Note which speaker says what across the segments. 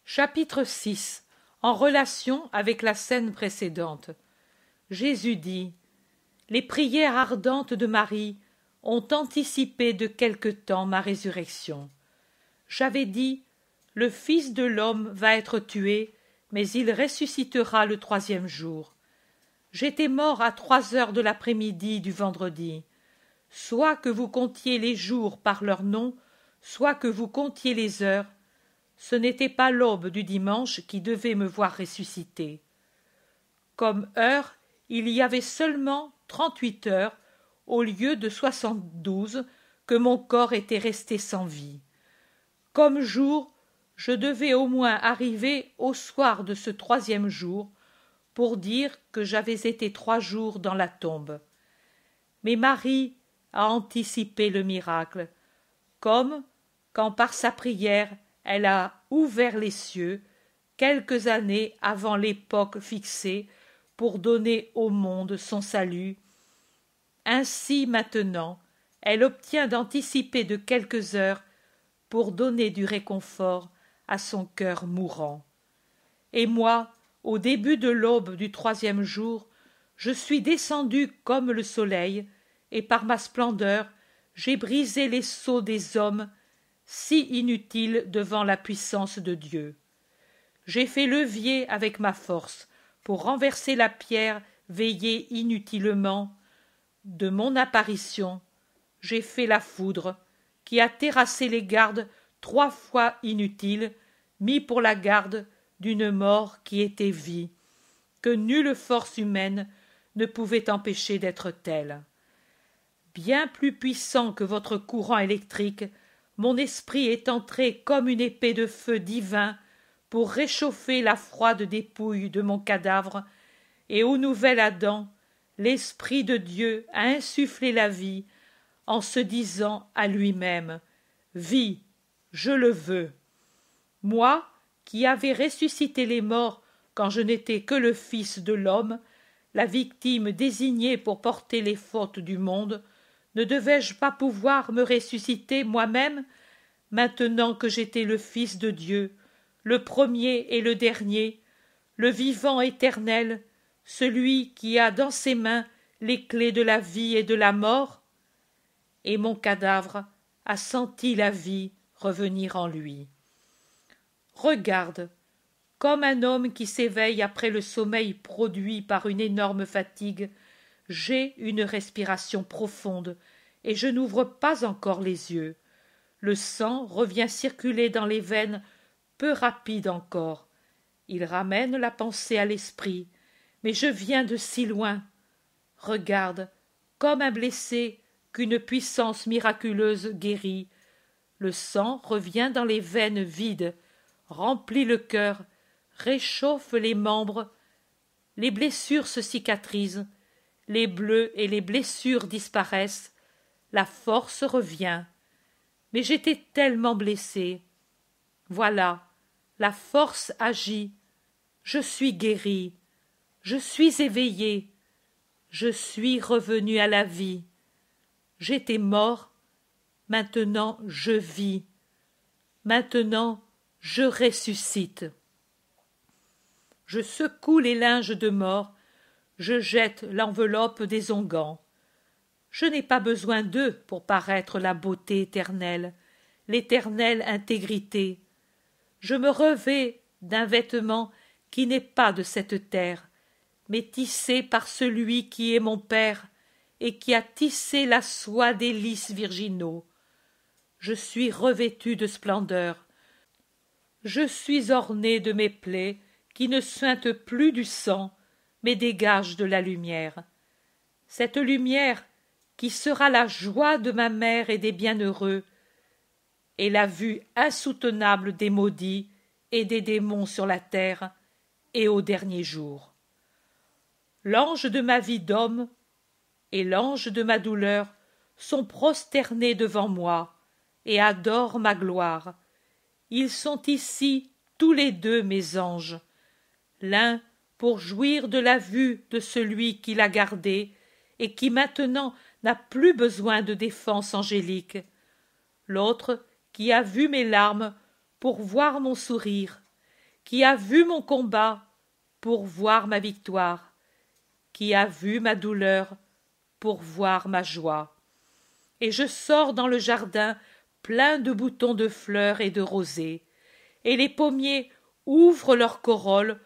Speaker 1: Chapitre 6. En relation avec la scène précédente. Jésus dit: les prières ardentes de Marie ont anticipé de quelque temps ma résurrection. J'avais dit: le Fils de l'homme va être tué, mais il ressuscitera le troisième jour. J'étais mort à 3 heures de l'après-midi du vendredi. Soit que vous comptiez les jours par leur nom, soit que vous comptiez les heures, ce n'était pas l'aube du dimanche qui devait me voir ressusciter. Comme heure, il y avait seulement 38 heures, au lieu de 72, que mon corps était resté sans vie. Comme jour, je devais au moins arriver au soir de ce troisième jour, pour dire que j'avais été 3 jours dans la tombe. Mais Marie a anticipé le miracle, comme quand par sa prière elle a ouvert les cieux quelques années avant l'époque fixée pour donner au monde son salut. Ainsi maintenant elle obtient d'anticiper de quelques heures pour donner du réconfort à son cœur mourant. Et moi, au début de l'aube du troisième jour, je suis descendu comme le soleil, et par ma splendeur j'ai brisé les sceaux des hommes, si inutiles devant la puissance de Dieu. J'ai fait levier avec ma force pour renverser la pierre veillée inutilement. De mon apparition, j'ai fait la foudre qui a terrassé les gardes 3 fois inutiles, mis pour la garde d'une mort qui était vie, que nulle force humaine ne pouvait empêcher d'être telle. Bien plus puissant que votre courant électrique, mon esprit est entré comme une épée de feu divin pour réchauffer la froide dépouille de mon cadavre, et au nouvel Adam, l'Esprit de Dieu a insufflé la vie en se disant à lui-même: Vis, je le veux. Moi, qui avais ressuscité les morts quand je n'étais que le Fils de l'homme, la victime désignée pour porter les fautes du monde, ne devais-je pas pouvoir me ressusciter moi-même, maintenant que j'étais le Fils de Dieu, le premier et le dernier, le vivant éternel, celui qui a dans ses mains les clés de la vie et de la mort? Et mon cadavre a senti la vie revenir en lui. Regarde, comme un homme qui s'éveille après le sommeil produit par une énorme fatigue, j'ai une respiration profonde, et je n'ouvre pas encore les yeux. Le sang revient circuler dans les veines, peu rapide encore. Il ramène la pensée à l'esprit, mais je viens de si loin. Regarde, comme un blessé qu'une puissance miraculeuse guérit. Le sang revient dans les veines vides, remplit le cœur, réchauffe les membres, les blessures se cicatrisent, les bleus et les blessures disparaissent, la force revient. Mais j'étais tellement blessé. Voilà, la force agit. Je suis guéri. Je suis éveillé. Je suis revenu à la vie. J'étais mort. Maintenant je vis. Maintenant je ressuscite. Je secoue les linges de mort. Je jette l'enveloppe des onguents. Je n'ai pas besoin d'eux pour paraître la beauté éternelle, l'éternelle intégrité. Je me revêts d'un vêtement qui n'est pas de cette terre, mais tissé par celui qui est mon Père et qui a tissé la soie des lys virginaux. Je suis revêtu de splendeur. Je suis orné de mes plaies qui ne suintent plus du sang, mais dégagent de la lumière. Cette lumière qui sera la joie de ma mère et des bienheureux, et la vue insoutenable des maudits et des démons sur la terre, et au dernier jour. L'ange de ma vie d'homme et l'ange de ma douleur sont prosternés devant moi, et adorent ma gloire. Ils sont ici tous les deux mes anges, l'un pour jouir de la vue de celui qui l'a gardé, et qui maintenant n'a plus besoin de défense angélique, l'autre qui a vu mes larmes pour voir mon sourire, qui a vu mon combat pour voir ma victoire, qui a vu ma douleur pour voir ma joie. Et je sors dans le jardin plein de boutons de fleurs et de rosées, et les pommiers ouvrent leurs corolles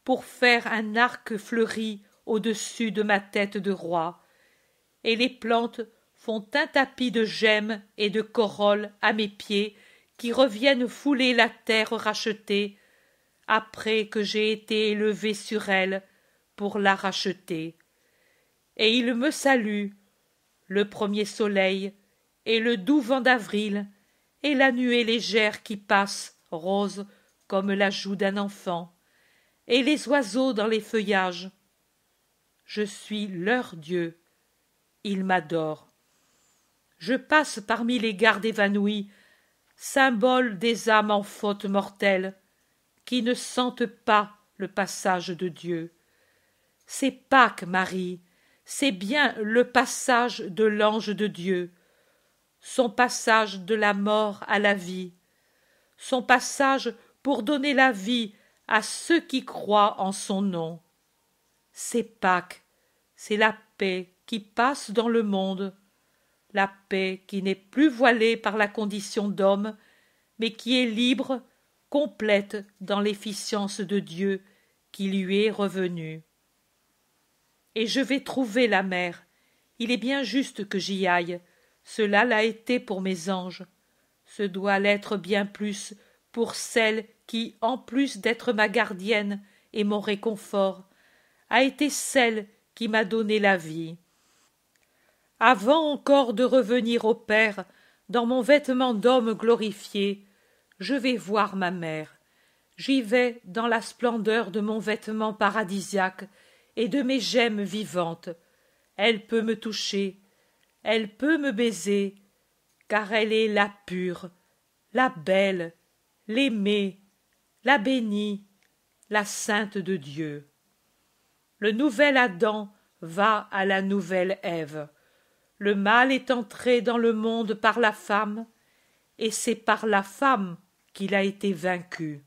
Speaker 1: pour faire un arc fleuri au-dessus de ma tête de roi, et les plantes font un tapis de gemmes et de corolles à mes pieds qui reviennent fouler la terre rachetée après que j'ai été élevé sur elle pour la racheter. Et il me salue, le premier soleil, et le doux vent d'avril, et la nuée légère qui passe, rose comme la joue d'un enfant, et les oiseaux dans les feuillages. Je suis leur Dieu, ils m'adorent. Je passe parmi les gardes évanouis, symbole des âmes en faute mortelle, qui ne sentent pas le passage de Dieu. C'est Pâques, Marie, c'est bien le passage de l'ange de Dieu, son passage de la mort à la vie, son passage pour donner la vie à ceux qui croient en son nom. C'est Pâques, c'est la paix qui passe dans le monde, la paix qui n'est plus voilée par la condition d'homme, mais qui est libre, complète dans l'efficience de Dieu qui lui est revenue. Et je vais trouver la mer. Il est bien juste que j'y aille. Cela l'a été pour mes anges. Ce doit l'être bien plus pour celle qui, en plus d'être ma gardienne et mon réconfort, a été celle qui m'a donné la vie. Avant encore de revenir au Père, dans mon vêtement d'homme glorifié, je vais voir ma mère. J'y vais dans la splendeur de mon vêtement paradisiaque et de mes gemmes vivantes. Elle peut me toucher, elle peut me baiser, car elle est la pure, la belle, l'aimée, la bénie, la sainte de Dieu. Le nouvel Adam va à la nouvelle Ève. Le mal est entré dans le monde par la femme, et c'est par la femme qu'il a été vaincu.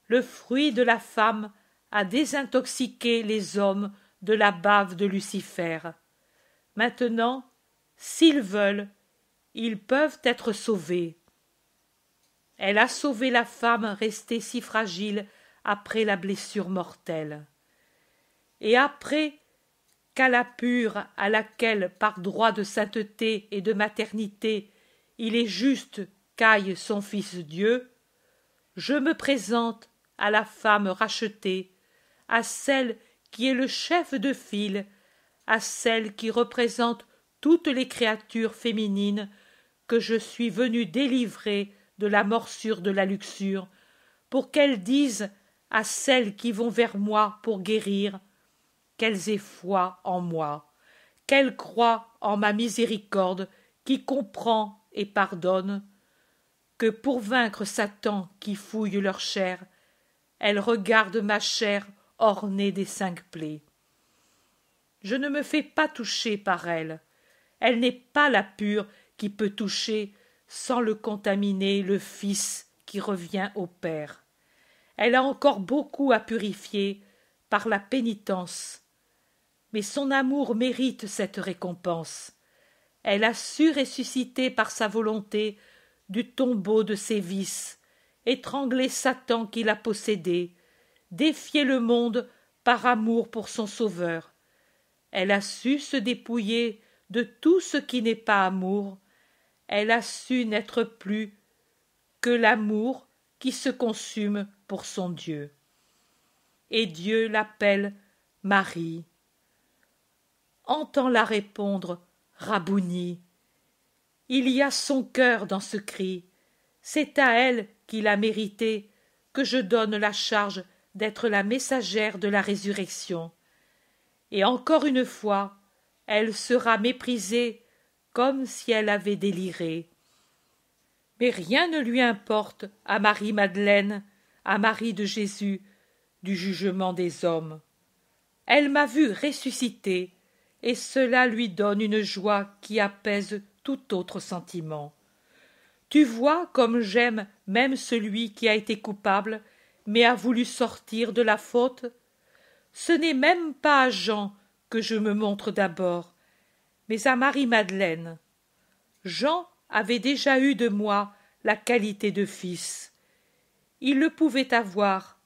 Speaker 1: Le fruit de la femme a désintoxiqué les hommes de la bave de Lucifer. Maintenant, s'ils veulent, ils peuvent être sauvés. Elle a sauvé la femme restée si fragile après la blessure mortelle. Et après qu'à la pure à laquelle, par droit de sainteté et de maternité, il est juste qu'aille son Fils Dieu, je me présente à la femme rachetée, à celle qui est le chef de file, à celle qui représente toutes les créatures féminines que je suis venu délivrer de la morsure de la luxure, pour qu'elles disent à celles qui vont vers moi pour guérir, qu'elles aient foi en moi, qu'elles croient en ma miséricorde qui comprend et pardonne, que pour vaincre Satan qui fouille leur chair, elles regardent ma chair ornée des 5 plaies. Je ne me fais pas toucher par elle. Elle n'est pas la pure qui peut toucher sans le contaminer le Fils qui revient au Père. Elle a encore beaucoup à purifier par la pénitence, mais son amour mérite cette récompense. Elle a su ressusciter par sa volonté du tombeau de ses vices, étrangler Satan qui l'a possédé, défier le monde par amour pour son Sauveur. Elle a su se dépouiller de tout ce qui n'est pas amour. Elle a su n'être plus que l'amour qui se consume pour son Dieu. Et Dieu l'appelle Marie. Entends-la répondre Rabouni. Il y a son cœur dans ce cri. C'est à elle qu'il a mérité que je donne la charge d'être la messagère de la résurrection. Et encore une fois, elle sera méprisée comme si elle avait déliré. Mais rien ne lui importe à Marie-Madeleine, à Marie de Jésus, du jugement des hommes. Elle m'a vu ressusciter, et cela lui donne une joie qui apaise tout autre sentiment. Tu vois comme j'aime même celui qui a été coupable mais a voulu sortir de la faute? Ce n'est même pas à Jean que je me montre d'abord, mais à Marie-Madeleine. Jean avait déjà eu de moi la qualité de fils. Il le pouvait avoir,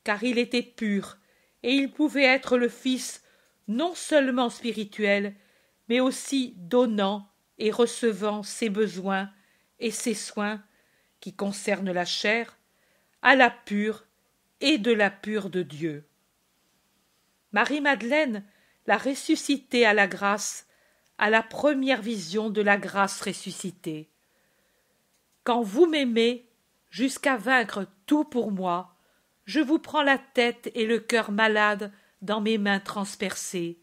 Speaker 1: car il était pur, et il pouvait être le fils non seulement spirituel, mais aussi donnant et recevant ses besoins et ses soins qui concernent la chair, à la pure et de la pure de Dieu. Marie-Madeleine l'a ressuscité à la grâce, à la première vision de la grâce ressuscitée. Quand vous m'aimez, jusqu'à vaincre tout pour moi, je vous prends la tête et le cœur malade dans mes mains transpercées,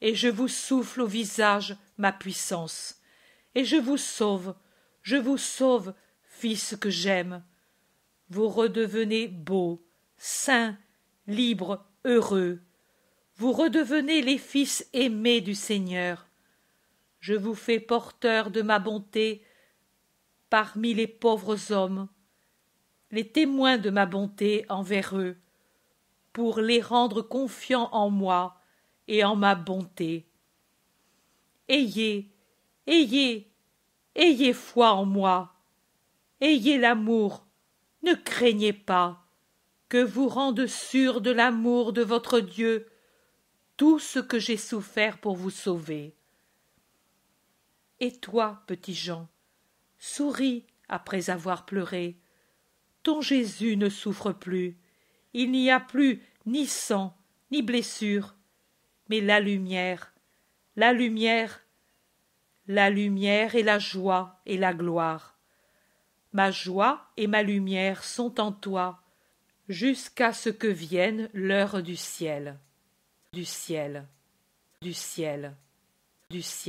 Speaker 1: et je vous souffle au visage ma puissance, et je vous sauve, fils que j'aime. Vous redevenez beau, saint, libre, heureux. Vous redevenez les fils aimés du Seigneur. Je vous fais porteur de ma bonté parmi les pauvres hommes, les témoins de ma bonté envers eux, pour les rendre confiants en moi et en ma bonté. Ayez foi en moi, ayez l'amour, ne craignez pas, que vous rende sûr de l'amour de votre Dieu tout ce que j'ai souffert pour vous sauver. Et toi, petit Jean, souris après avoir pleuré. Ton Jésus ne souffre plus, il n'y a plus ni sang, ni blessure, mais la lumière et la joie et la gloire. Ma joie et ma lumière sont en toi, jusqu'à ce que vienne l'heure du ciel, du ciel, du ciel, du ciel.